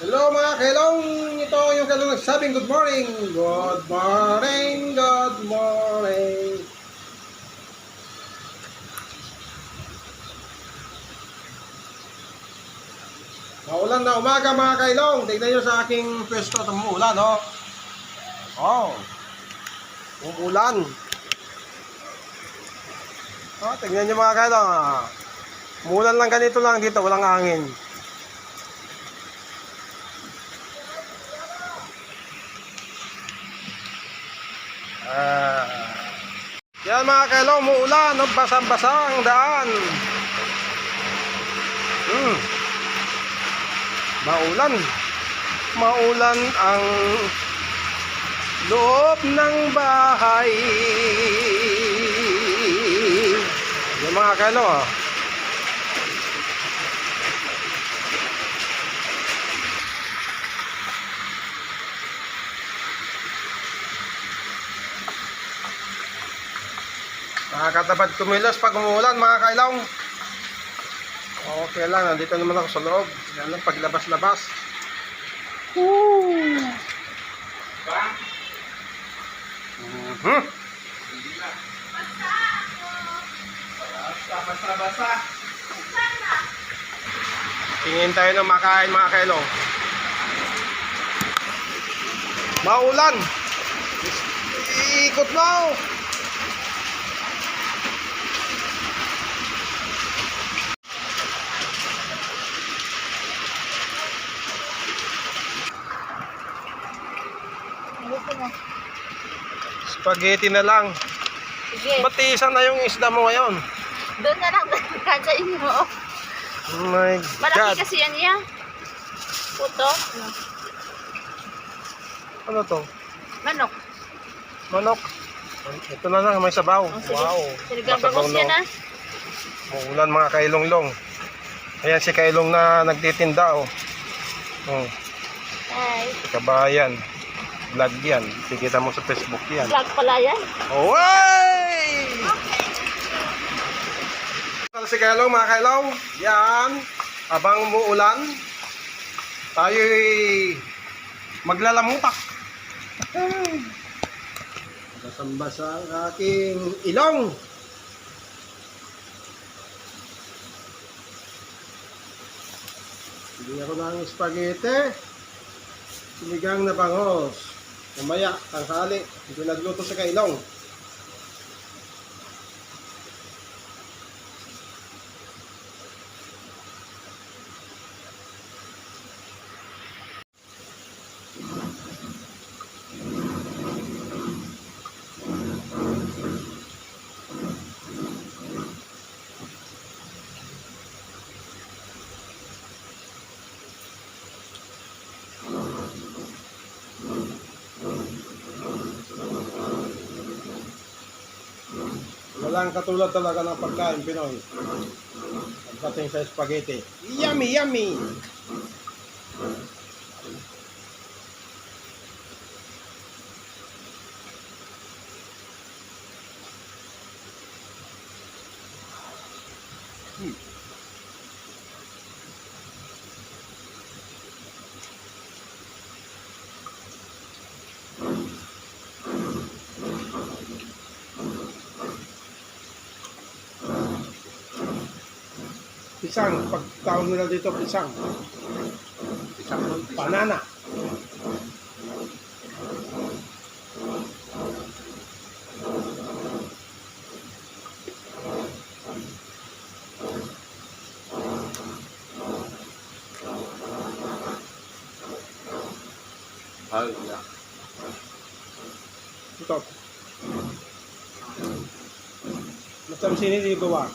Hello mga kailong! Ito yung kailong nagsabing good morning! Good morning! Good morning! Maulan na umaga mga kailong! Tignan nyo sa aking pwesto at umuulan, no? Oh! Umuulan! Oh, tignan nyo mga kailong, umuulan lang ganito lang dito, walang hangin. Yan mga kailong, umuulan, no? Basang-basa ang daan. Maulan. Maulan ang loob ng bahay. Yan mga kailong, nakakatapat kumilos pag umuulan mga kailong. Okay lang, nandito naman ako sa loob. Yan lang, paglabas-labas. Basta. Tingin tayo ng makain mga kailong. Maulan. Iikot mo. Spaghetti na lang. Sige. Batisan na yung isda mo ngayon. Doon na lang sa inyo. Oh my Malaki God. kasi yan niya. Puto. Ano to? Manok. Manok. Ito na lang, may sabaw. Oh, sige. Wow. Sinigang Masabaw bangus yan na. Maulan mga kailong-long. Ayan si kailong na nagtitinda. Ay. Kabayan. Vlog yan. Tikita mo sa Facebook yan. Vlog pala yan. Away! Si kailong mga kailong. Yan. Habang umuulan, tayo'y maglalamutak. Basang-basa ang aking ilong. Hindi ako ng spaghetti. Sinigang na bangos. Mamaya, tanghali. Hindi nagluto sa kailong. Walang katulad talaga ng pagkain Pinoy. Pagdating sa spaghetti. Yummy, yummy! Pisang, pagtawag nila dito pisang. Pisang banana. Ito. Macam sini di bawah.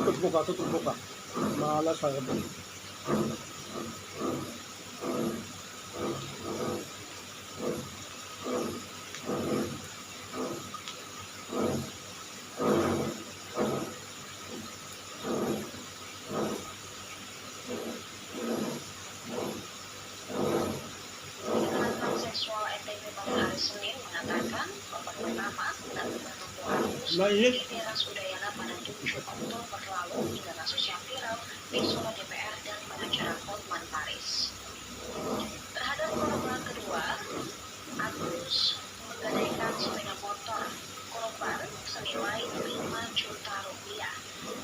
Tutup buka. Malas saya beli. Seksual NTB pada hari Senin mengatakan korban pertama dan Mainit. Teras Udayana pada 7 Oktober lalu hingga kasus yang viral di Solo DPR dan pengacara Hotman Paris. Juta.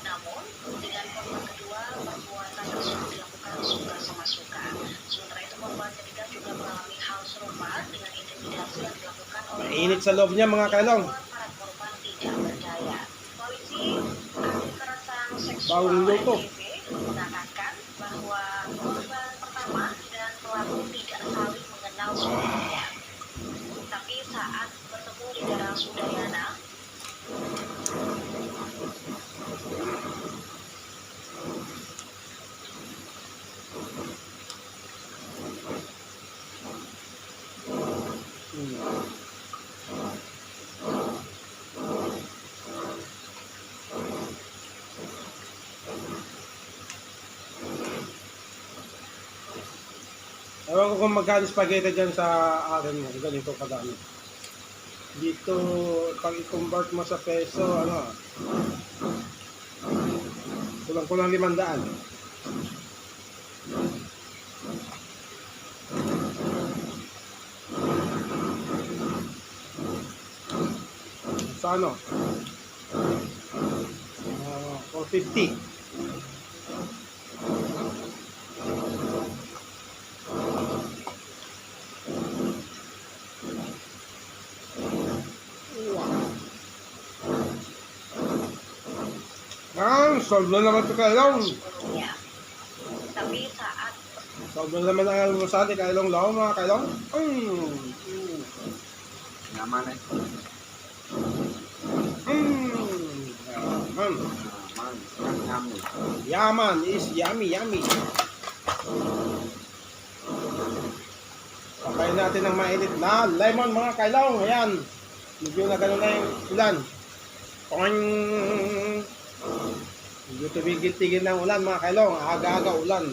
Namun, dengan korban kedua, perbuatan tersebut dilakukan suka-sama-suka. Sementara itu, korban ketiga juga mengalami hal serupa dengan intimidasi yang dilakukan oleh Mainit sa loob niya mga kailong. para korban tidak berdaya. Polisi anti kekerasan seksual Bawang luto. NTB mengatakan bahwa korban pertama dan pelaku tidak saling mengenal sebelumnya. Tapi saat bertemu di daerah Udayana, Ewan ko kung magkano spaghetti dyan sa akin mo. Ganito kadami. Dito, pag i-convert mo sa peso, ano, kulang-kulang 500. Sa ano? 450. Solve na naman ito kailong. sebelumnya. Tapi saat Solve na naman ang almusal ni kailong lao mga kailong. Nyaman eh. Yaman. Nyaman. Yummy. Yaman is yummy, yummy. Pakain natin ng mainit na lemon mga kailong. Ayan. Medyo na gano'n na yung ulan. Pong! Medyo tumigil-tigil ng ulan mga kailong. Aga-aga ulan.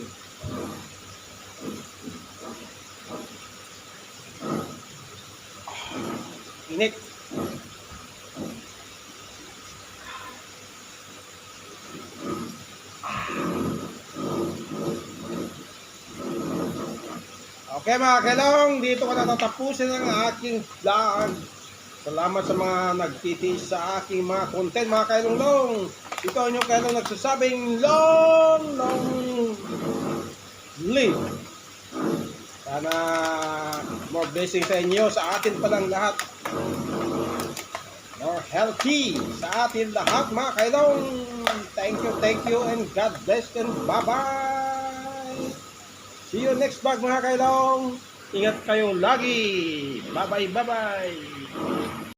Init. Okay mga kailong, dito ko natatapusin ang aking vlog. Salamat sa mga nagtitiis sa aking mga content mga kailong-long. Ito ang inyong kailong nagsasabing long live. Sana more blessing sa inyo, sa atin palang lahat. More healthy sa atin lahat mga kailong. Thank you and God bless and bye-bye. See you next vlog mga kailong. Ingat kayo lagi. Bye-bye.